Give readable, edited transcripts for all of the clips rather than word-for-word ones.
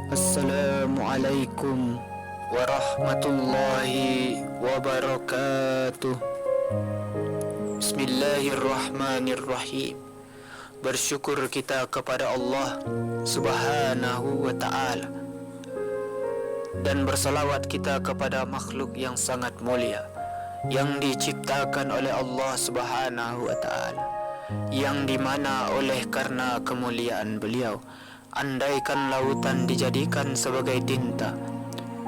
Assalamualaikum warahmatullahi wabarakatuh. Bismillahirrahmanirrahim. Bersyukur kita kepada Allah Subhanahu wa ta'ala, dan bersalawat kita kepada makhluk yang sangat mulia yang diciptakan oleh Allah Subhanahu wa ta'ala, yang dimana oleh karena kemuliaan beliau, andaikan lautan dijadikan sebagai tinta,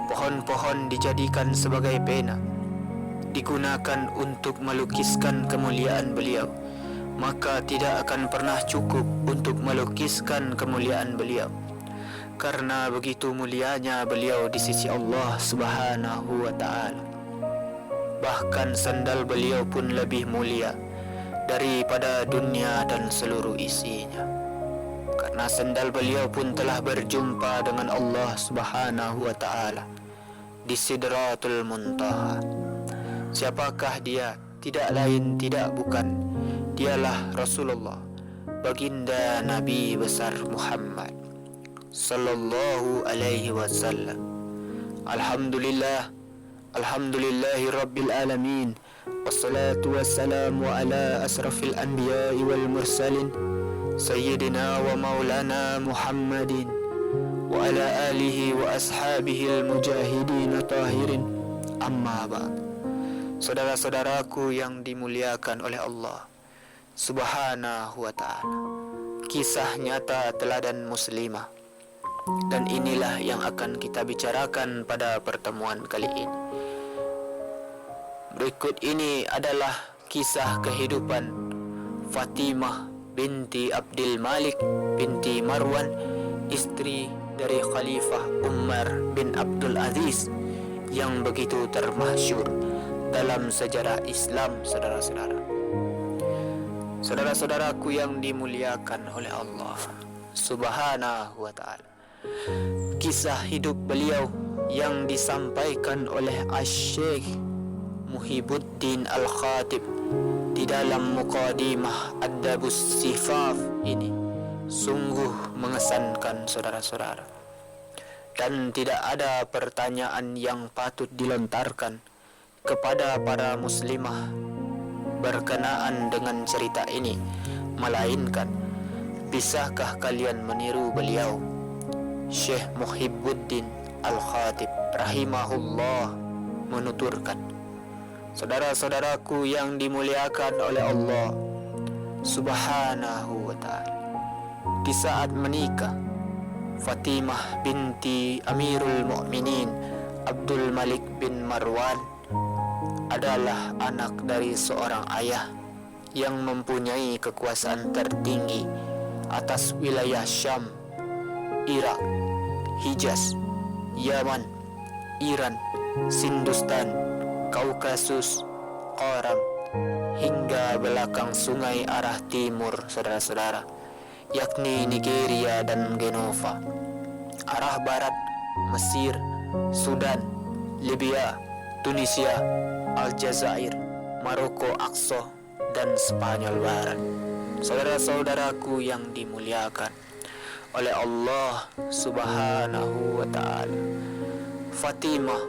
pohon-pohon dijadikan sebagai pena, digunakan untuk melukiskan kemuliaan beliau, maka tidak akan pernah cukup untuk melukiskan kemuliaan beliau. Karena begitu mulianya beliau di sisi Allah Subhanahu wa ta'ala. Bahkan sandal beliau pun lebih mulia daripada dunia dan seluruh isinya, karena sandal beliau pun telah berjumpa dengan Allah Subhanahu wa ta'ala di Sidratul Muntaha. Siapakah dia? Tidak lain tidak bukan, dialah Rasulullah, baginda Nabi besar Muhammad sallallahu alaihi wasallam. Alhamdulillah, alhamdulillahi rabbil alamin, wassalatu wassalamu ala asrafil anbiya'i wal mursalin, sayyidina wa maulana Muhammadin wa ala alihi wa ashabihi al-mujahidin tahirin. Amma ba'd. Saudara-saudaraku yang dimuliakan oleh Allah Subhanahu wa ta'ala, kisah nyata teladan muslimah, dan inilah yang akan kita bicarakan pada pertemuan kali ini. Berikut ini adalah kisah kehidupan Fatimah binti Abdul Malik binti Marwan, istri dari Khalifah Umar bin Abdul Aziz, yang begitu termasyhur dalam sejarah Islam. Saudara-saudaraku yang dimuliakan oleh Allah Subhanahu wa ta'ala, kisah hidup beliau yang disampaikan oleh Asy-Syaikh Muhibbuddin Al-Khatib di dalam Muqaddimah Adabus Sifaf ini sungguh mengesankan, saudara-saudara. Dan tidak ada pertanyaan yang patut dilontarkan kepada para muslimah berkenaan dengan cerita ini, melainkan bisakah kalian meniru beliau? Syekh Muhibbuddin Al-Khatib rahimahullah menuturkan, saudara-saudaraku yang dimuliakan oleh Allah Subhanahu wa ta'ala, di saat menikah, Fatimah binti Amirul Mukminin Abdul Malik bin Marwan adalah anak dari seorang ayah yang mempunyai kekuasaan tertinggi atas wilayah Syam, Irak, Hijaz, Yaman, Iran, Sindustan, Kaukasus, Qaram, hingga belakang sungai arah timur, saudara-saudara, yakni Nigeria dan Genova. Arah barat, Mesir, Sudan, Libya, Tunisia, Aljazair, Maroko, Aqsa, dan Spanyol Barat. Saudara-saudaraku yang dimuliakan oleh Allah Subhanahu wa ta'ala, Fatimah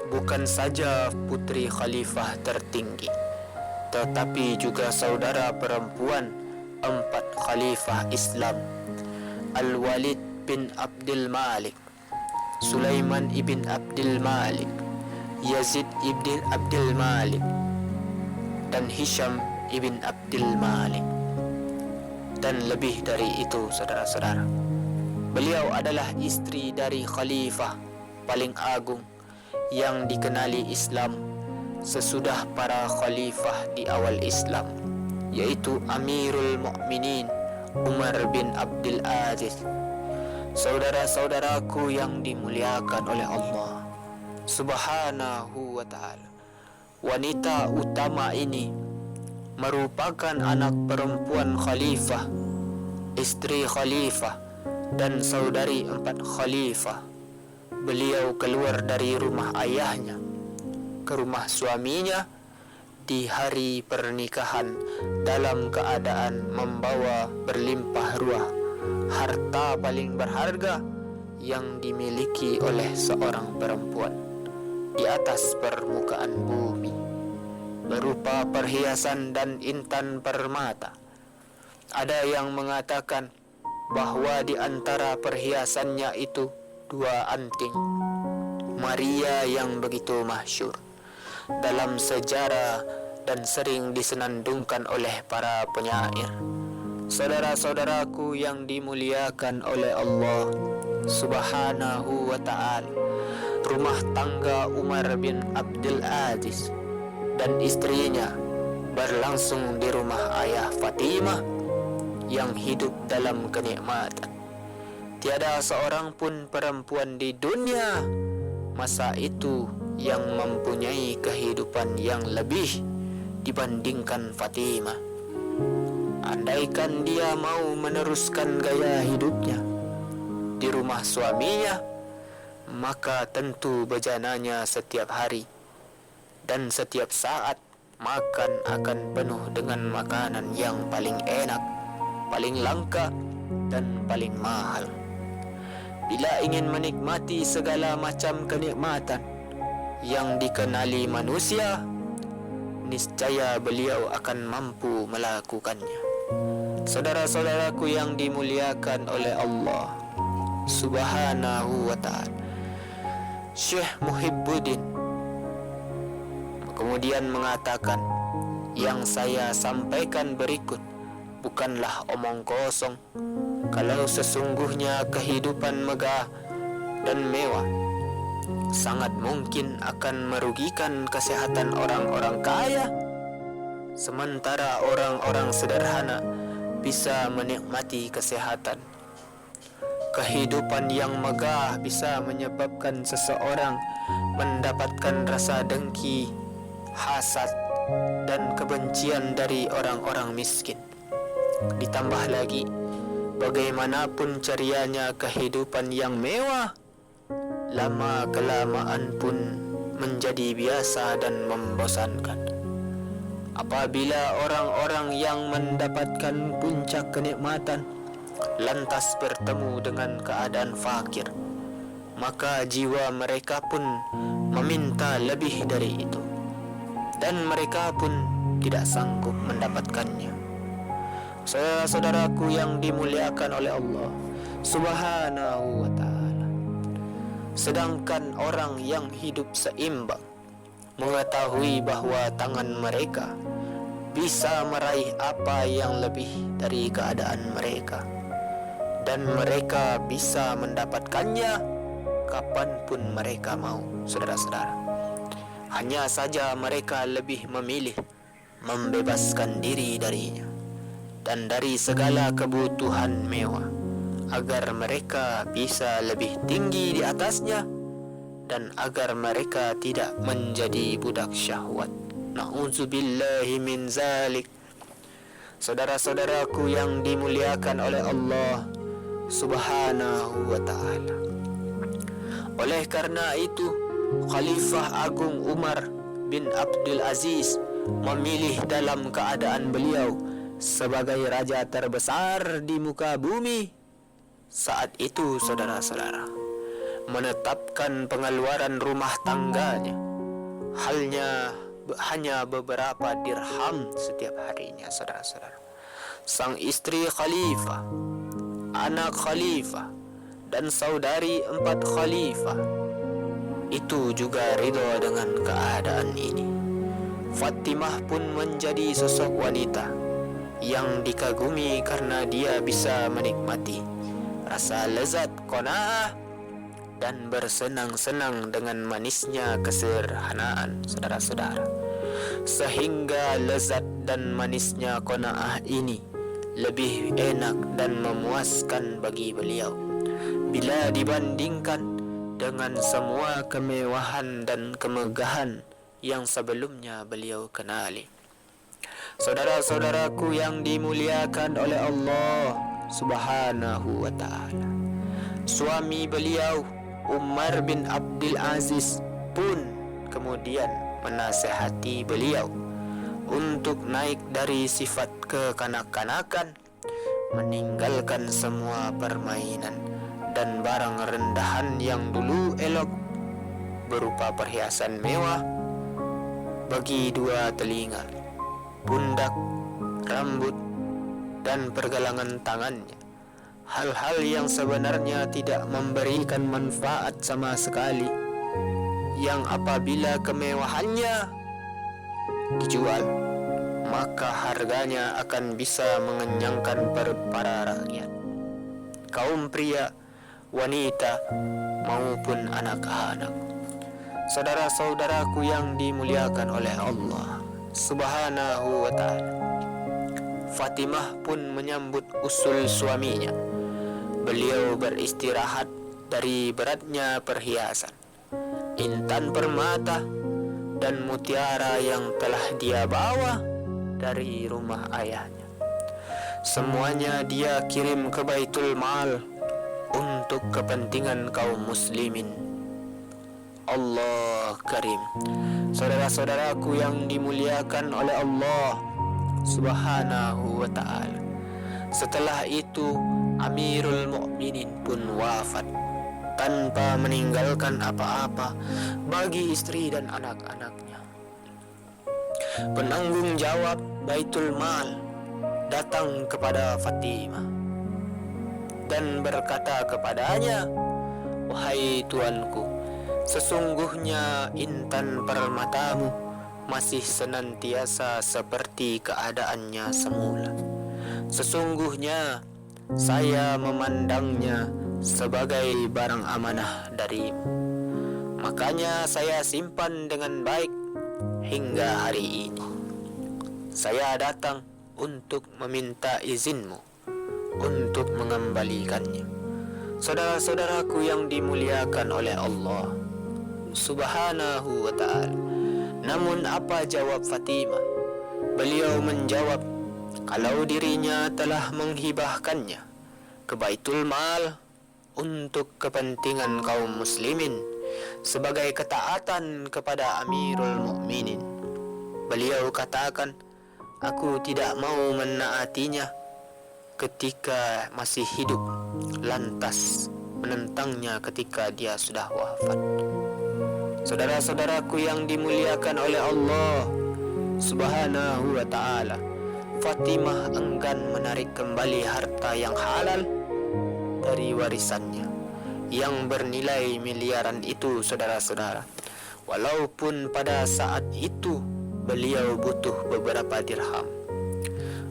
bukan saja putri khalifah tertinggi, tetapi juga saudara perempuan 4 khalifah Islam, Al-Walid bin Abdul Malik, Sulaiman ibn Abdul Malik, Yazid ibn Abdul Malik, dan Hisham ibn Abdul Malik. Dan lebih dari itu, saudara-saudara, beliau adalah istri dari khalifah paling agung yang dikenali Islam sesudah para khalifah di awal Islam, yaitu Amirul Mukminin Umar bin Abdul Aziz. Saudara-saudaraku yang dimuliakan oleh Allah Subhanahu wa ta'ala, wanita utama ini merupakan anak perempuan khalifah, istri khalifah, dan saudari 4 khalifah. Beliau keluar dari rumah ayahnya ke rumah suaminya di hari pernikahan dalam keadaan membawa berlimpah ruah harta paling berharga yang dimiliki oleh seorang perempuan di atas permukaan bumi, berupa perhiasan dan intan permata. Ada yang mengatakan bahwa di antara perhiasannya itu 2 anting Maria yang begitu masyhur dalam sejarah dan sering disenandungkan oleh para penyair. Saudara-saudaraku yang dimuliakan oleh Allah Subhanahu wa ta'ala, rumah tangga Umar bin Abdul Aziz dan istrinya berlangsung di rumah ayah Fatimah yang hidup dalam kenikmatan. Tiada seorang pun perempuan di dunia masa itu yang mempunyai kehidupan yang lebih dibandingkan Fatimah. Andaikan dia mau meneruskan gaya hidupnya di rumah suaminya, maka tentu bejananya setiap hari dan setiap saat makan akan penuh dengan makanan yang paling enak, paling langka, dan paling mahal. Bila ingin menikmati segala macam kenikmatan yang dikenali manusia, niscaya beliau akan mampu melakukannya. Saudara-saudaraku yang dimuliakan oleh Allah Subhanahu wa ta'ala, Syekh Muhibbuddin kemudian mengatakan, yang saya sampaikan berikut bukanlah omong kosong. Kalau sesungguhnya kehidupan megah dan mewah sangat mungkin akan merugikan kesehatan orang-orang kaya, sementara orang-orang sederhana bisa menikmati kesehatan. Kehidupan yang megah bisa menyebabkan seseorang mendapatkan rasa dengki, hasad, dan kebencian dari orang-orang miskin. Ditambah lagi, bagaimanapun cerianya kehidupan yang mewah, lama kelamaan pun menjadi biasa dan membosankan. Apabila orang-orang yang mendapatkan puncak kenikmatan lantas bertemu dengan keadaan fakir, maka jiwa mereka pun meminta lebih dari itu, dan mereka pun tidak sanggup mendapatkannya. Saudara-saudaraku yang dimuliakan oleh Allah Subhanahu wa ta'ala, sedangkan orang yang hidup seimbang mengetahui bahwa tangan mereka bisa meraih apa yang lebih dari keadaan mereka, dan mereka bisa mendapatkannya kapanpun mereka mau. Saudara-saudara, hanya saja mereka lebih memilih membebaskan diri darinya dan dari segala kebutuhan mewah, agar mereka bisa lebih tinggi di atasnya dan agar mereka tidak menjadi budak syahwat. Na'udzubillahi min zalik. Saudara-saudaraku yang dimuliakan oleh Allah Subhanahu wa ta'ala, oleh karena itu Khalifah Agung Umar bin Abdul Aziz memilih dalam keadaan beliau sebagai raja terbesar di muka bumi saat itu, saudara-saudara, menetapkan pengeluaran rumah tangganya hanya beberapa dirham setiap harinya. Saudara-saudara, sang istri khalifah, anak khalifah, dan saudari 4 khalifah itu juga ridho dengan keadaan ini. Fatimah pun menjadi sosok wanita yang dikagumi karena dia bisa menikmati rasa lezat qanaah dan bersenang-senang dengan manisnya kesederhanaan, saudara-saudara, sehingga lezat dan manisnya qanaah ini lebih enak dan memuaskan bagi beliau bila dibandingkan dengan semua kemewahan dan kemegahan yang sebelumnya beliau kenali. Saudara-saudaraku yang dimuliakan oleh Allah Subhanahu wa ta'ala, suami beliau Umar bin Abdul Aziz pun kemudian menasihati beliau untuk naik dari sifat kekanak-kanakan, meninggalkan semua permainan, dan barang rendahan yang dulu elok berupa perhiasan mewah bagi dua telinga, pundak, rambut, dan pergelangan tangannya. Hal-hal yang sebenarnya tidak memberikan manfaat sama sekali, yang apabila kemewahannya dijual, maka harganya akan bisa mengenyangkan para rakyat, kaum pria, wanita, maupun anak-anak. Saudara-saudaraku yang dimuliakan oleh Allah Subhanahu wa ta'ala, Fatimah pun menyambut usul suaminya. Beliau beristirahat dari beratnya perhiasan, intan permata, dan mutiara yang telah dia bawa dari rumah ayahnya. Semuanya dia kirim ke Baitul Mal untuk kepentingan kaum muslimin. Allah Karim. Saudara-saudaraku yang dimuliakan oleh Allah Subhanahu wa ta'ala, setelah itu Amirul Mukminin pun wafat tanpa meninggalkan apa-apa bagi istri dan anak-anaknya. Penanggung jawab Baitul Mal datang kepada Fatimah dan berkata kepadanya, "Wahai tuanku, sesungguhnya intan permatamu masih senantiasa seperti keadaannya semula. Sesungguhnya saya memandangnya sebagai barang amanah darimu. Makanya saya simpan dengan baik hingga hari ini. Saya datang untuk meminta izinmu untuk mengembalikannya." Saudara-saudaraku yang dimuliakan oleh Allah Subhanahu wa ta'ala, namun apa jawab Fatimah? Beliau menjawab kalau dirinya telah menghibahkannya ke Baitul Mal untuk kepentingan kaum muslimin sebagai ketaatan kepada Amirul Mukminin. Beliau katakan, aku tidak mau menaatinya ketika masih hidup, lantas menentangnya ketika dia sudah wafat. Saudara-saudaraku yang dimuliakan oleh Allah Subhanahu wa ta'ala, Fatimah enggan menarik kembali harta yang halal dari warisannya yang bernilai miliaran itu, saudara-saudara. Walaupun pada saat itu beliau butuh beberapa dirham.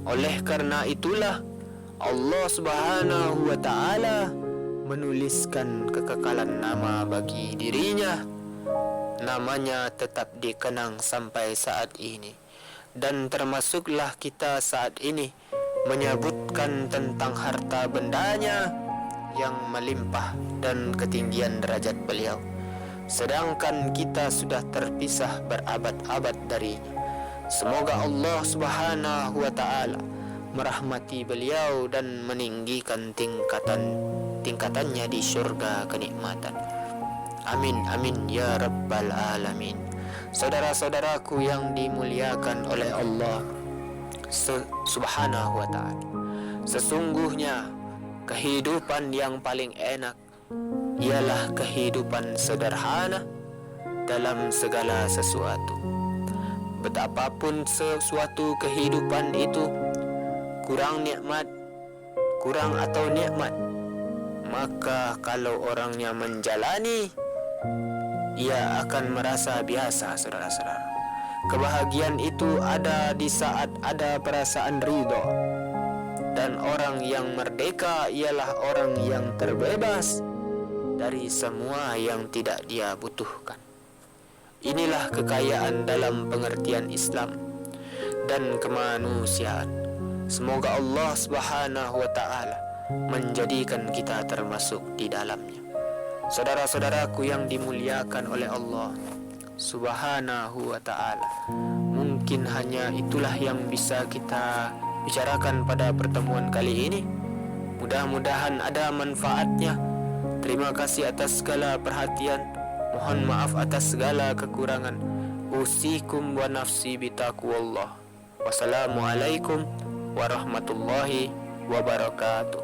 Oleh karena itulah Allah Subhanahu wa ta'ala menuliskan kekekalan nama bagi dirinya. Namanya tetap dikenang sampai saat ini. Dan termasuklah kita saat ini menyebutkan tentang harta bendanya yang melimpah dan ketinggian derajat beliau, sedangkan kita sudah terpisah berabad-abad darinya. Semoga Allah Subhanahu wa ta'ala merahmati beliau dan meninggikan tingkatannya di syurga kenikmatan. Amin amin ya rabbal alamin. Saudara-saudaraku yang dimuliakan oleh Allah Subhanahu wa ta'ala, sesungguhnya kehidupan yang paling enak ialah kehidupan sederhana dalam segala sesuatu. Betapapun sesuatu kehidupan itu kurang nikmat, kurang atau nikmat, maka kalau orangnya menjalani, ia akan merasa biasa, saudara-saudara. Kebahagiaan itu ada di saat ada perasaan ridho. Dan orang yang merdeka ialah orang yang terbebas dari semua yang tidak dia butuhkan. Inilah kekayaan dalam pengertian Islam dan kemanusiaan. Semoga Allah Subhanahu wa ta'ala menjadikan kita termasuk di dalamnya. Saudara-saudaraku yang dimuliakan oleh Allah Subhanahu wa ta'ala, mungkin hanya itulah yang bisa kita bicarakan pada pertemuan kali ini. Mudah-mudahan ada manfaatnya. Terima kasih atas segala perhatian. Mohon maaf atas segala kekurangan. Usikum wa nafsi bitaqwallah. Wassalamualaikum warahmatullahi wabarakatuh.